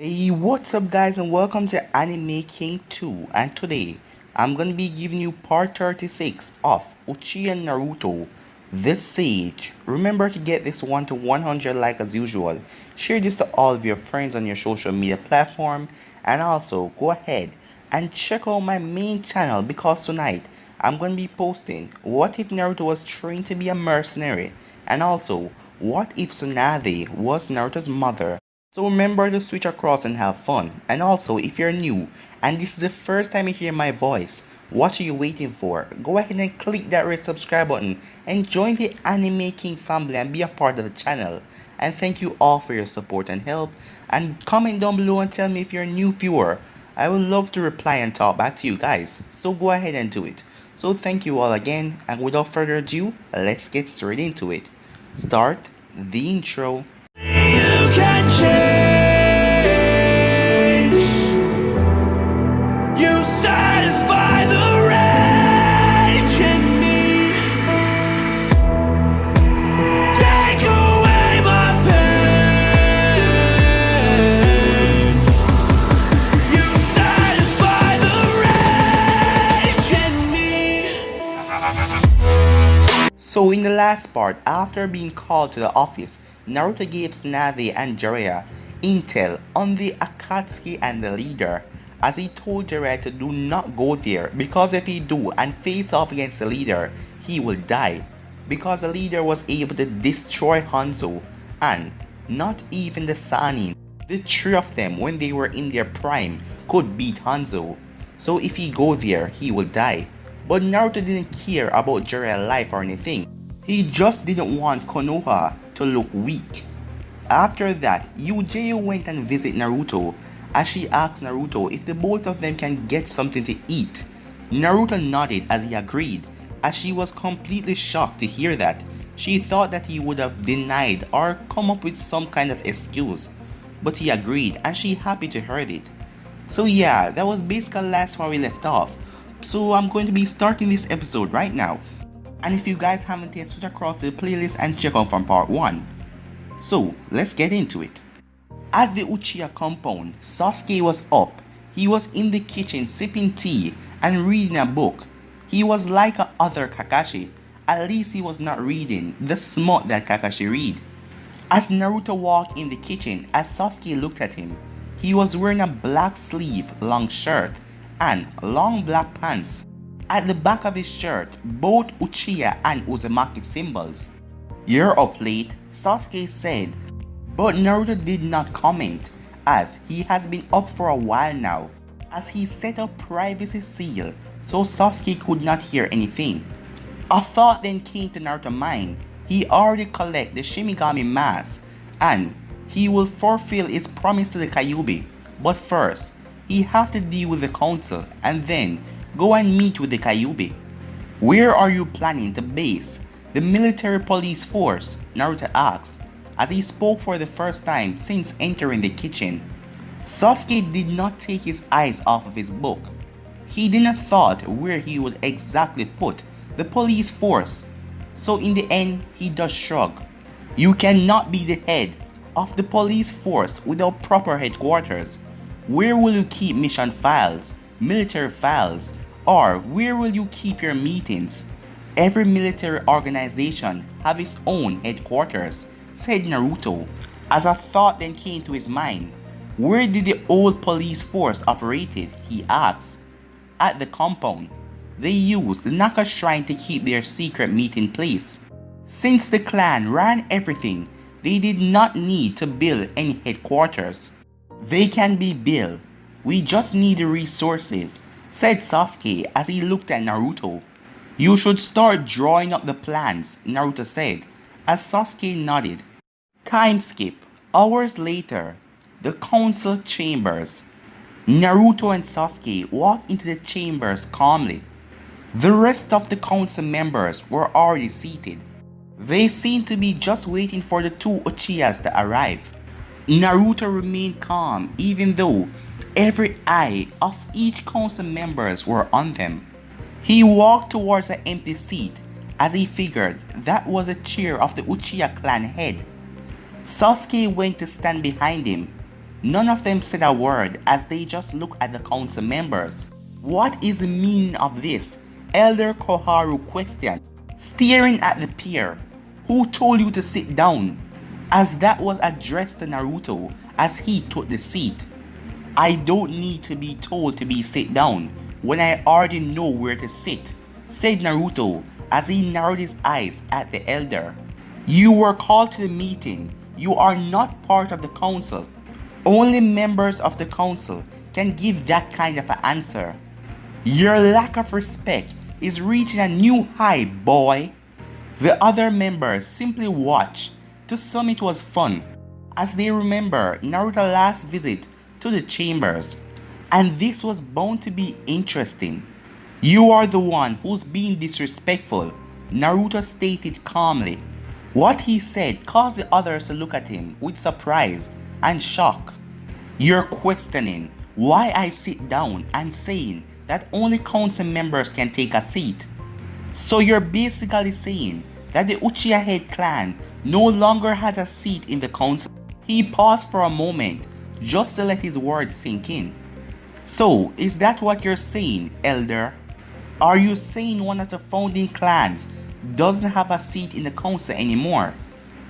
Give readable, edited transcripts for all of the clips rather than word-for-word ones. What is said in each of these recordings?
Hey, what's up guys and welcome to Anime King 2, and today I'm gonna be giving you part 36 of Uchiha and Naruto The Sage. Remember to get this one to 100 like as usual. Share this to all of your friends on your social media platform, and also go ahead and check out my main channel because tonight I'm gonna be posting what if Naruto was trained to be a mercenary, and also what if Tsunade was Naruto's mother. So remember to switch across and have fun. And also, if you're new and this is the first time you hear my voice, what are you waiting for? Go ahead and click that red subscribe button and join the Anime King family and be a part of the channel. And thank you all for your support and help. And comment down below and tell me if you're a new viewer. I would love to reply and talk back to you guys. So go ahead and do it. So thank you all again, and without further ado, let's get straight into it. Start the intro. You can change. You satisfy the rage in me. Take away my pain. You satisfy the rage in me. So in the last part, after being called to the office, Naruto gave Tsunade and Jiraiya intel on the Akatsuki and the leader, as he told Jiraiya to do not go there because if he do and face off against the leader, he will die, because the leader was able to destroy Hanzo, and not even the Sannin, the three of them when they were in their prime, could beat Hanzo. So if he go there, he will die. But Naruto didn't care about Jiraiya's life or anything. He just didn't want Konoha to look weak. After that, Uchiha went and visited Naruto, as she asked Naruto if the both of them can get something to eat. Naruto nodded as he agreed, as she was completely shocked to hear that. She thought that he would have denied or come up with some kind of excuse, but he agreed and she happy to hear it. So yeah, that was basically last where we left off. So I'm going to be starting this episode right now. And if you guys haven't yet, switch across to the playlist and check out from part 1. So let's get into it. At the Uchiha compound, Sasuke was up. He was in the kitchen sipping tea and reading a book. He was like a other Kakashi. At least he was not reading the smut that Kakashi read. As Naruto walked in the kitchen, as Sasuke looked at him, he was wearing a black sleeve long shirt and long black pants. At the back of his shirt, both Uchiha and Uzumaki symbols. "You're up late," Sasuke said, but Naruto did not comment, as he has been up for a while now, as he set a privacy seal so Sasuke could not hear anything. A thought then came to Naruto's mind. He already collected the Shinigami mask, and he will fulfill his promise to the Kyuubi, but first, he have to deal with the council and then go and meet with the Kyuubi. "Where are you planning to base the military police force?" Naruto asked, as he spoke for the first time since entering the kitchen. Sasuke did not take his eyes off of his book. He didn't thought where he would exactly put the police force, so in the end he does shrug. "You cannot be the head of the police force without proper headquarters. Where will you keep mission files, military files, or where will you keep your meetings? Every military organization have its own headquarters," said Naruto, as a thought then came to his mind. Where did the old police force operated, he asked. At the compound. They used the Naka shrine to keep their secret meeting place. Since the clan ran everything, they did not need to build any headquarters. "They can be built. We just need the resources," said Sasuke as he looked at Naruto. "You should start drawing up the plans," Naruto said, as Sasuke nodded. Time skip. Hours later, the council chambers. Naruto and Sasuke walked into the chambers calmly. The rest of the council members were already seated. They seemed to be just waiting for the two Uchihas to arrive. Naruto remained calm even though every eye of each council members were on them. He walked towards an empty seat as he figured that was a chair of the Uchiha clan head. Sasuke went to stand behind him. None of them said a word as they just looked at the council members. What is the meaning of this? Elder Koharu questioned, staring at the pair. Who told you to sit down? As that was addressed to Naruto as he took the seat. I don't need to be told to be sit down when I already know where to sit, said Naruto as he narrowed his eyes at the elder. You were called to the meeting. You are not part of the council. Only members of the council can give that kind of an answer. Your lack of respect is reaching a new high, boy. The other members simply watched. To some it was fun, as they remember Naruto's last visit to the chambers, and this was bound to be interesting. You are the one who's being disrespectful, Naruto stated calmly. What he said caused the others to look at him with surprise and shock. You're questioning why I sit down and saying that only council members can take a seat. So you're basically saying that the Uchiha head clan no longer had a seat in the council. He paused for a moment just to let his words sink in. So, is that what you're saying, Elder? Are you saying one of the founding clans doesn't have a seat in the council anymore?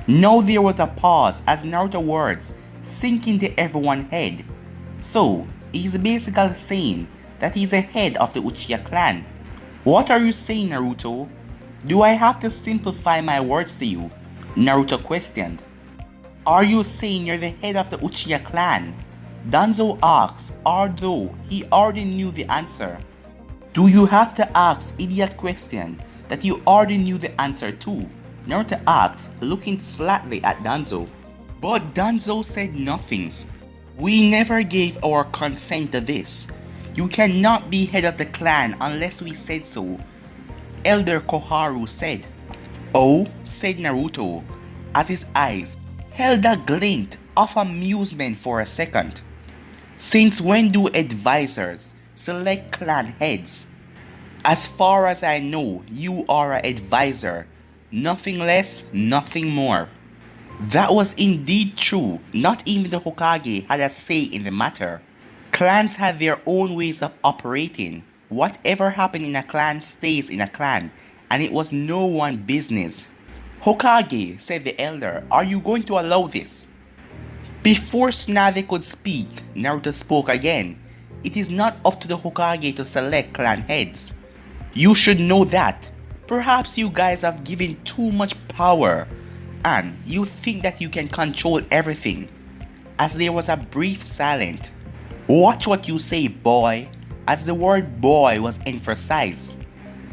Now there was a pause as Naruto's words sink into everyone's head. So, he's basically saying that he's the head of the Uchiha clan. What are you saying, Naruto? Do I have to simplify my words to you? Naruto questioned. Are you saying you're the head of the Uchiha clan? Danzo asked, although he already knew the answer. Do you have to ask idiot question that you already knew the answer to? Naruto asked, looking flatly at Danzo. But Danzo said nothing. We never gave our consent to this. You cannot be head of the clan unless we said so, Elder Koharu said. Oh, said Naruto, as his eyes held a glint of amusement for a second. Since when do advisors select clan heads? As far as I know, you are an advisor. Nothing less, nothing more. That was indeed true. Not even the Hokage had a say in the matter. Clans had their own ways of operating. Whatever happened in a clan stays in a clan, and it was no one's business. Hokage, said the elder, are you going to allow this? Before Tsunade could speak, Naruto spoke again. It is not up to the Hokage to select clan heads. You should know that. Perhaps you guys have given too much power, and you think that you can control everything. As there was a brief silence. Watch what you say, boy, as the word boy was emphasized.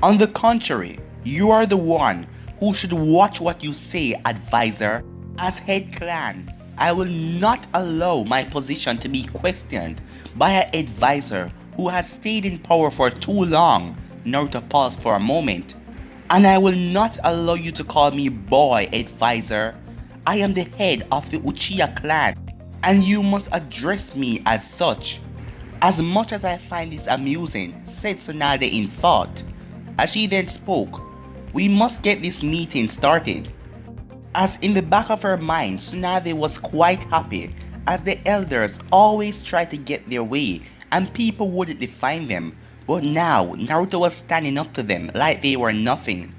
On the contrary, you are the one who should watch what you say, advisor. As head clan, I will not allow my position to be questioned by an advisor who has stayed in power for too long. Naruto paused for a moment. And I will not allow you to call me boy, advisor. I am the head of the Uchiha clan, and you must address me as such. As much as I find this amusing, said Tsunade in thought. As she then spoke, we must get this meeting started. As in the back of her mind, Tsunade was quite happy, as the elders always try to get their way and people wouldn't define them. But now, Naruto was standing up to them like they were nothing.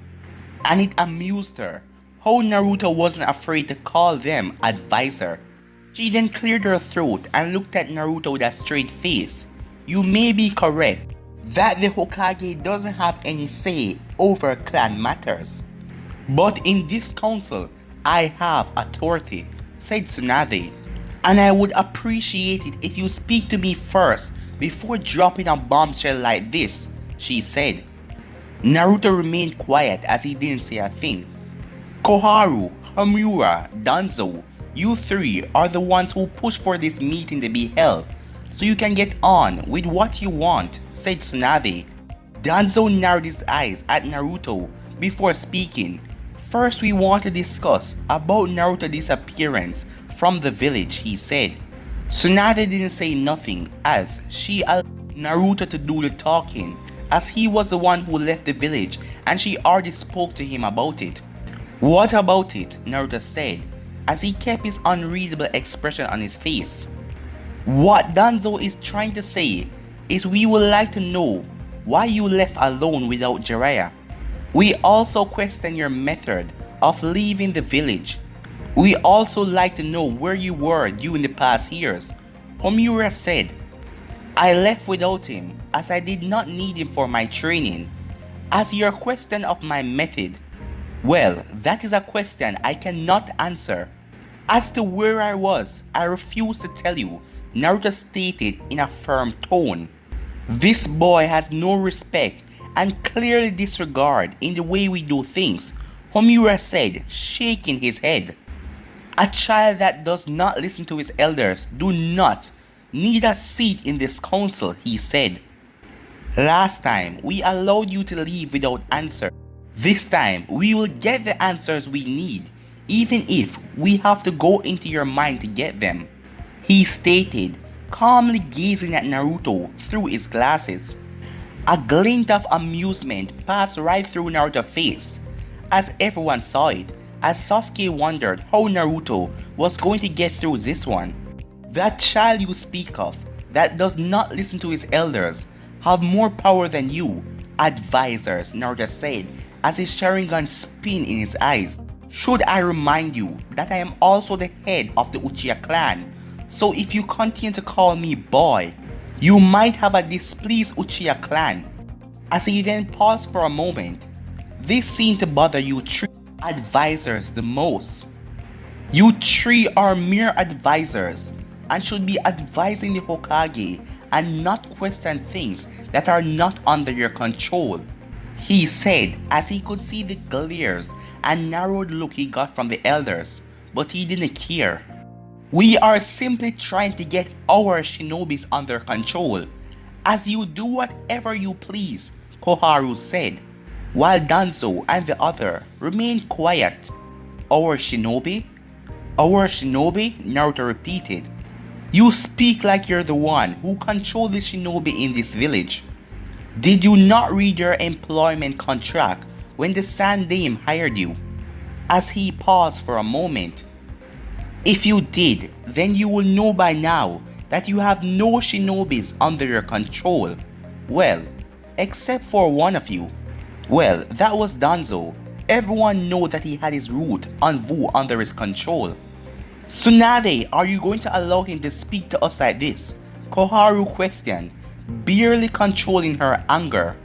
And it amused her how Naruto wasn't afraid to call them advisor. She then cleared her throat and looked at Naruto with a straight face. You may be correct that the Hokage doesn't have any say over clan matters. But in this council, I have authority, said Tsunade. And I would appreciate it if you speak to me first before dropping a bombshell like this, she said. Naruto remained quiet as he didn't say a thing. Koharu, Hamura, Danzo, you three are the ones who pushed for this meeting to be held, so you can get on with what you want, said Tsunade. Danzo narrowed his eyes at Naruto before speaking. First we want to discuss about Naruto's disappearance from the village, he said. Tsunade didn't say nothing as she allowed Naruto to do the talking, as he was the one who left the village and she already spoke to him about it. What about it? Naruto said, as he kept his unreadable expression on his face. What Danzo is trying to say is we would like to know why you left alone without Jiraiya. We also question your method of leaving the village. We also like to know where you were during the past years. Homura said, I left without him as I did not need him for my training. As your question of my method, well, that is a question I cannot answer. As to where I was, I refuse to tell you, Naruto stated in a firm tone. This boy has no respect and clearly disregard in the way we do things, Homura said, shaking his head. A child that does not listen to his elders do not need a seat in this council, he said. Last time, we allowed you to leave without answer. This time, we will get the answers we need, even if we have to go into your mind to get them, he stated, calmly gazing at Naruto through his glasses. A glint of amusement passed right through Naruto's face, as everyone saw it, as Sasuke wondered how Naruto was going to get through this one. That child you speak of, that does not listen to his elders, have more power than you, advisors, Naruto said, as his sharingan spin in his eyes. Should I remind you that I am also the head of the Uchiha clan, so if you continue to call me boy, you might have a displeased Uchiha clan. As he then paused for a moment, this seemed to bother you three advisors the most. You three are mere advisors and should be advising the Hokage and not question things that are not under your control, he said as he could see the glares and narrowed look he got from the elders, but he didn't care. We are simply trying to get our shinobis under control, as you do whatever you please, Koharu said, while Danzo and the other remained quiet. Our shinobi? Our shinobi? Naruto repeated. You speak like you're the one who controls the shinobi in this village. Did you not read your employment contract when the Sand Dame hired you? As he paused for a moment. If you did, then you will know by now that you have no shinobis under your control. Well, except for one of you. Well, that was Danzo. Everyone knows that he had his root on Vu under his control. Tsunade, are you going to allow him to speak to us like this? Koharu questioned, barely controlling her anger.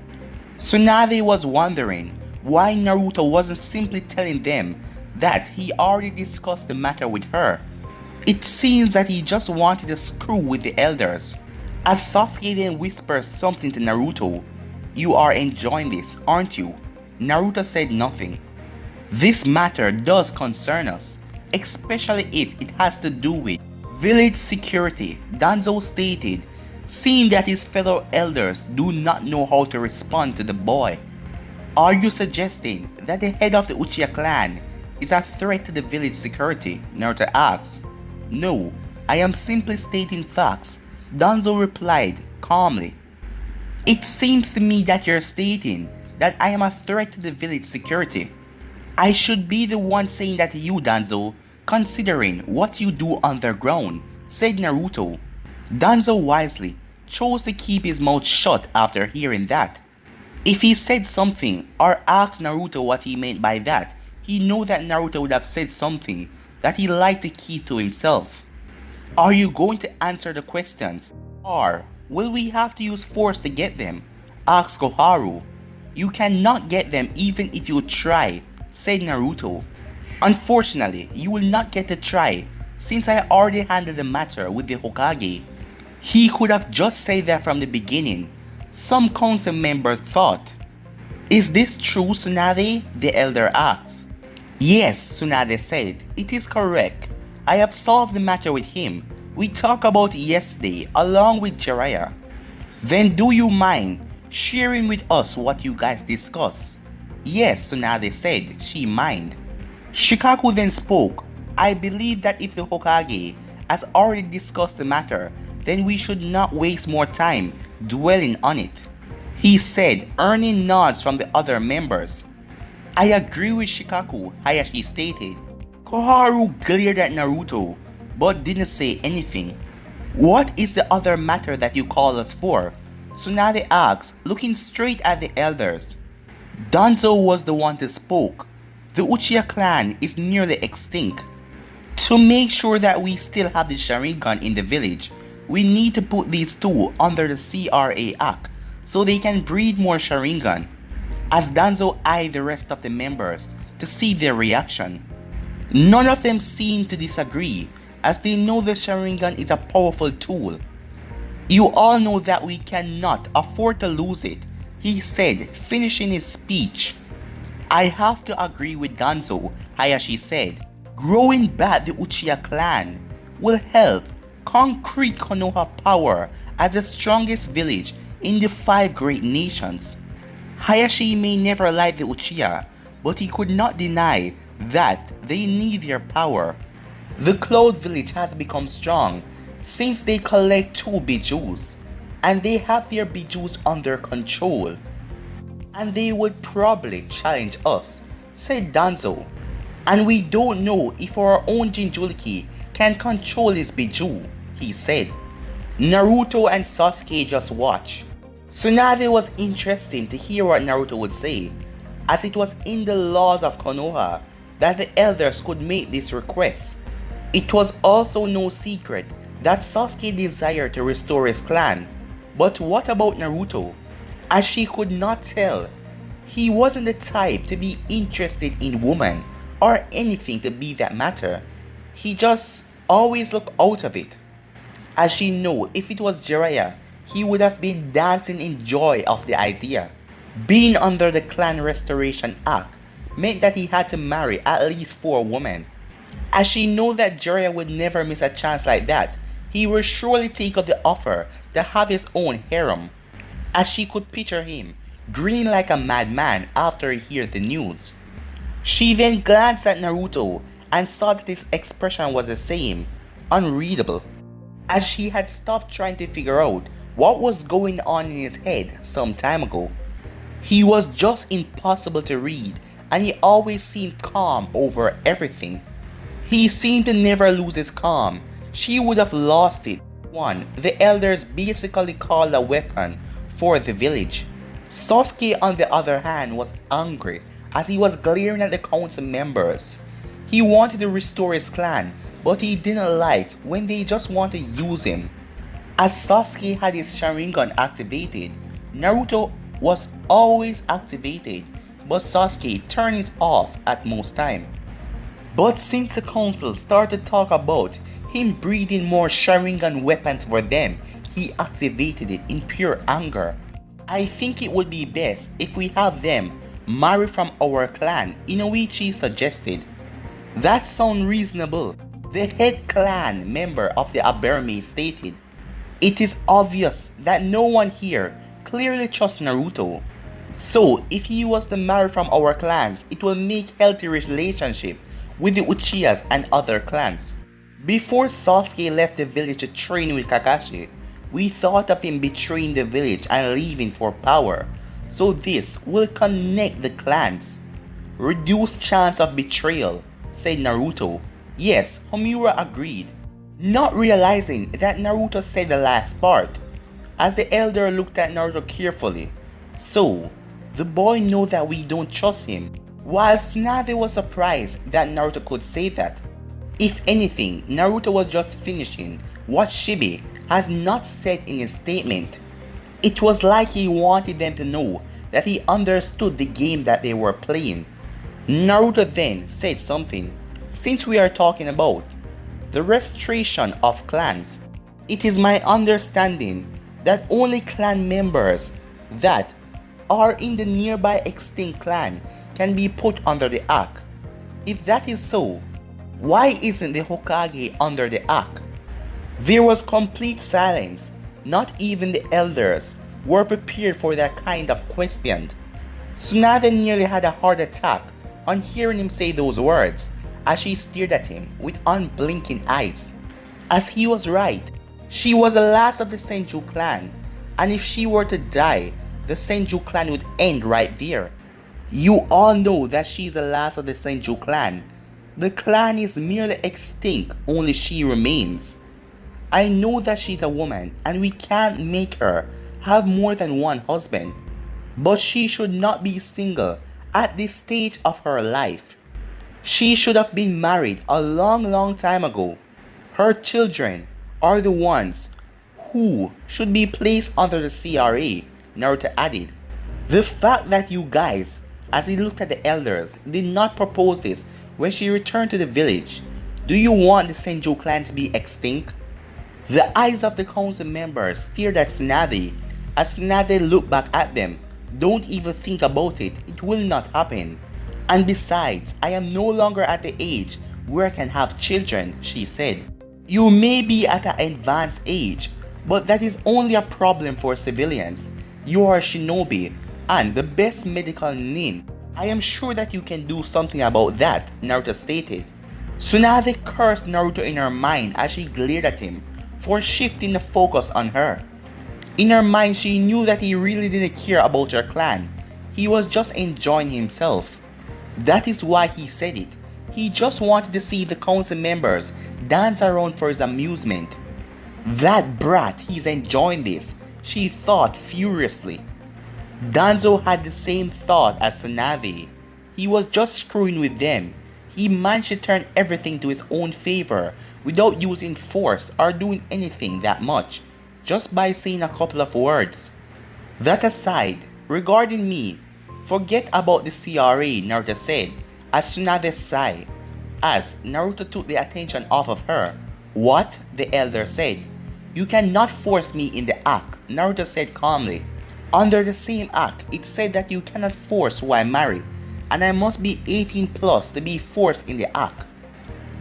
Tsunade was wondering why Naruto wasn't simply telling them that he already discussed the matter with her. It seems that he just wanted to screw with the elders. As Sasuke then whispers something to Naruto, you are enjoying this, aren't you? Naruto said nothing. This matter does concern us, especially if it has to do with village security, Danzo stated, seeing that his fellow elders do not know how to respond to the boy. Are you suggesting that the head of the Uchiha clan is a threat to the village security? Naruto asked. No, I am simply stating facts, Danzo replied calmly. It seems to me that you're stating that I am a threat to the village security. I should be the one saying that to you, Danzo, considering what you do underground, said Naruto. Danzo wisely chose to keep his mouth shut after hearing that. If he said something or asked Naruto what he meant by that, he knew that Naruto would have said something that he liked to keep to himself. Are you going to answer the questions, or will we have to use force to get them? Asked Koharu. You cannot get them even if you try, said Naruto. Unfortunately, you will not get to try since I already handled the matter with the Hokage. He could have just said that from the beginning, some council members thought. Is this true, Tsunade? The elder asked. Yes, Tsunade said, it is correct. I have solved the matter with him. We talked about it yesterday along with Jiraiya. Then do you mind sharing with us what you guys discussed? Yes, Tsunade said she mind. Shikaku then spoke. I believe that if the Hokage has already discussed the matter, then we should not waste more time dwelling on it, he said, earning nods from the other members. I agree with Shikaku, Hayashi stated. Koharu glared at Naruto, but didn't say anything. What is the other matter that you call us for? Tsunade asks, looking straight at the elders. Danzo was the one who spoke. The Uchiha clan is nearly extinct. To make sure that we still have the sharingan in the village, we need to put these two under the CRA Act so they can breed more sharingan. As Danzo eyed the rest of the members to see their reaction, none of them seemed to disagree as they know the sharingan is a powerful tool. You all know that we cannot afford to lose it, he said, finishing his speech. I have to agree with Danzo, Hayashi said. Growing back the Uchiha clan will help concrete Konoha power as the strongest village in the 5 great nations. Hayashi may never like the Uchiha, but he could not deny that they need their power. The Cloud Village has become strong since they collect 2 bijus, and they have their bijus under control. And they would probably challenge us, said Danzo. And we don't know if our own Jinchuriki can control his biju, he said. Naruto and Sasuke just watched. Tsunade was interested to hear what Naruto would say, as it was in the laws of Konoha that the elders could make this request. It was also no secret that Sasuke desired to restore his clan. But what about Naruto? As she could not tell, he wasn't the type to be interested in women or anything to be that matter. He just always looked out of it. As she knew if it was Jiraiya, he would have been dancing in joy of the idea. Being under the Clan Restoration Act meant that he had to marry at least 4 women. As she knew that Jiraiya would never miss a chance like that, he would surely take up the offer to have his own harem. As she could picture him, grinning like a madman after he heard the news. She then glanced at Naruto and saw that his expression was the same, unreadable, as she had stopped trying to figure out what was going on in his head some time ago. He was just impossible to read, and he always seemed calm over everything. He seemed to never lose his calm. She would have lost it. One, the elders basically called a weapon for the village. Sasuke, on the other hand, was angry as he was glaring at the council members. He wanted to restore his clan, but he didn't like when they just wanted to use him. As Sasuke had his sharingan activated, Naruto was always activated, but Sasuke turned his off at most time. But since the council started to talk about him breeding more sharingan weapons for them, he activated it in pure anger. I think it would be best if we have them marry from our clan, Inoichi suggested. That sounds reasonable, the head clan member of the Aberme stated. It is obvious that no one here clearly trusts Naruto. So if he was to marry from our clans, it will make healthy relationship with the Uchihas and other clans. Before Sasuke left the village to train with Kakashi, we thought of him betraying the village and leaving for power. So this will connect the clans. Reduced chance of betrayal, said Naruto. Yes, Homura agreed, not realizing that Naruto said the last part, as the elder looked at Naruto carefully. So, the boy knows that we don't trust him, while Tsunade was surprised that Naruto could say that. If anything, Naruto was just finishing what Shibi has not said in his statement. It was like he wanted them to know that he understood the game that they were playing. Naruto then said something. Since we are talking about the restoration of clans, it is my understanding that only clan members that are in the nearby extinct clan can be put under the act. If that is so, why isn't the Hokage under the act? There was complete silence. Not even the elders were prepared for that kind of question. Tsunade nearly had a heart attack on hearing him say those words, as she stared at him with unblinking eyes. As he was right, she was the last of the Senju clan, and if she were to die, the Senju clan would end right there. You all know that she is the last of the Senju clan. The clan is merely extinct, only she remains. I know that she's a woman and we can't make her have more than one husband. But she should not be single at this stage of her life. She should have been married a long time ago. Her children are the ones who should be placed under the CRA, Naruto added. The fact that you guys, as he looked at the elders, did not propose this when she returned to the village. Do you want the Senju clan to be extinct? The eyes of the council members stared at Tsunade. As Tsunade looked back at them, don't even think about it, it will not happen. And besides, I am no longer at the age where I can have children, she said. You may be at an advanced age, but that is only a problem for civilians. You are a shinobi and the best medical nin. I am sure that you can do something about that, Naruto stated. Tsunade cursed Naruto in her mind as she glared at him for shifting the focus on her. In her mind, she knew that he really didn't care about her clan. He was just enjoying himself. That is why he said it. He just wanted to see the council members dance around for his amusement. That brat, he's enjoying this, she thought furiously. Danzo had the same thought as Tsunade. He was just screwing with them. He managed to turn everything to his own favor without using force or doing anything that much, just by saying a couple of words. That aside, regarding me, forget about the CRA, Naruto said, as Tsunade sighed, as Naruto took the attention off of her. What? The elder said. You cannot force me in the act, Naruto said calmly. Under the same act, it said that you cannot force who I marry, and I must be 18 plus to be forced in the act.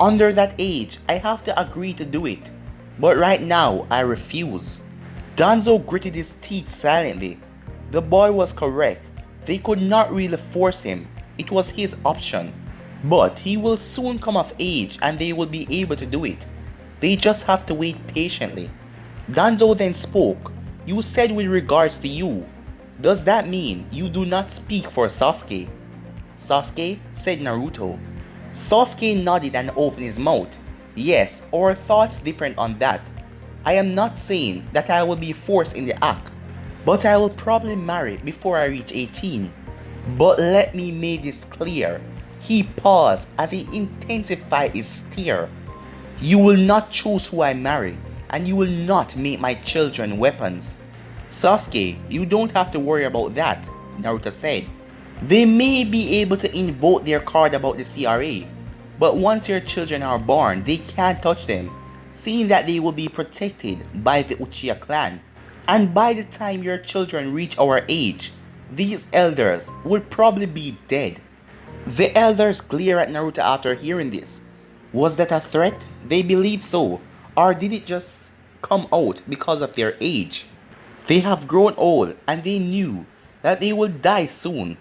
Under that age, I have to agree to do it, but right now, I refuse. Danzo gritted his teeth silently. The boy was correct. They could not really force him. It was his option. But he will soon come of age and they will be able to do it. They just have to wait patiently. Danzo then spoke. You said with regards to you. Does that mean you do not speak for Sasuke? Sasuke, said Naruto. Sasuke nodded and opened his mouth. Yes, our thoughts different on that. I am not saying that I will be forced in the act, but I will probably marry before I reach 18. But let me make this clear. He paused as he intensified his stare. You will not choose who I marry, and you will not make my children weapons. Sasuke, you don't have to worry about that, Naruto said. They may be able to invoke their card about the CRA, but once your children are born, they can't touch them, seeing that they will be protected by the Uchiha clan. And by the time your children reach our age, these elders would probably be dead. The elders glare at Naruto after hearing this. Was that a threat? They believe so, or did it just come out because of their age? They have grown old and they knew that they would die soon.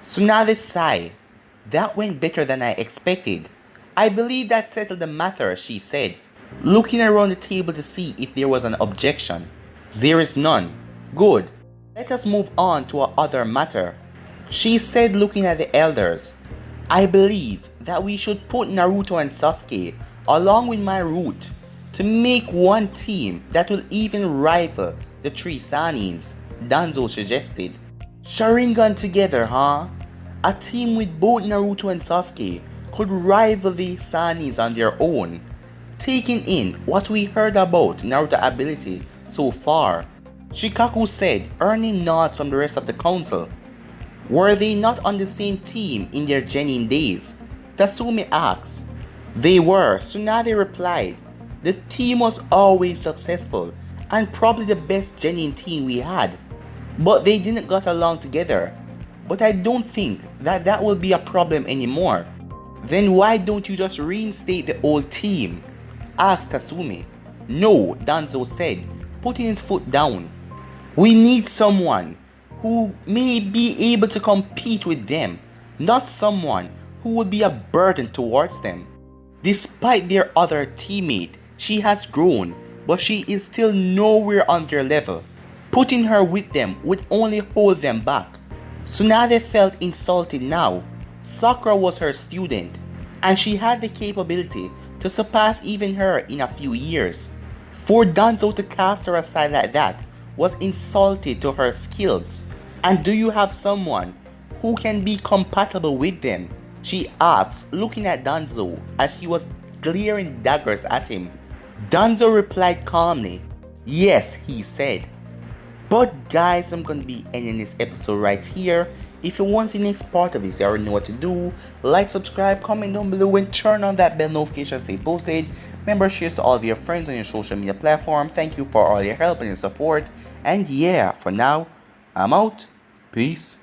Tsunade sighed. That went better than I expected. I believe that settled the matter, she said, looking around the table to see if there was an objection. There is none. Good. Let us move on to another matter, she said, looking at the elders. I believe that we should put Naruto and Sasuke along with my route to make one team that will even rival the three Sanins, Danzo suggested. Sharingan together, huh? A team with both Naruto and Sasuke could rival the Sanins on their own. Taking in what we heard about Naruto's ability so far, Shikaku said, earning nods from the rest of the council. Were they not on the same team in their genin days? Tasumi asked. They were, Tsunade replied. The team was always successful and probably the best genin team we had. But they didn't get along together. But I don't think that that will be a problem anymore. Then why don't you just reinstate the old team? Asked Tasumi. No, Danzo said, putting his foot down. We need someone who may be able to compete with them, not someone who would be a burden towards them. Despite their other teammate, she has grown, but she is still nowhere on their level. Putting her with them would only hold them back. Tsunade felt insulted now. Sakura was her student, and she had the capability to surpass even her in a few years. For Danzo to cast her aside like that was insulting to her skills. And do you have someone who can be compatible with them? She asked, looking at Danzo as she was glaring daggers at him. Danzo replied calmly, "Yes," he said. But guys, I'm gonna be ending this episode right here. If you want the next part of this, you already know what to do. Like, subscribe, comment down below, and turn on that bell notification to stay posted. Remember, share to all of your friends on your social media platform. Thank you for all your help and your support. And yeah, for now, I'm out. Peace.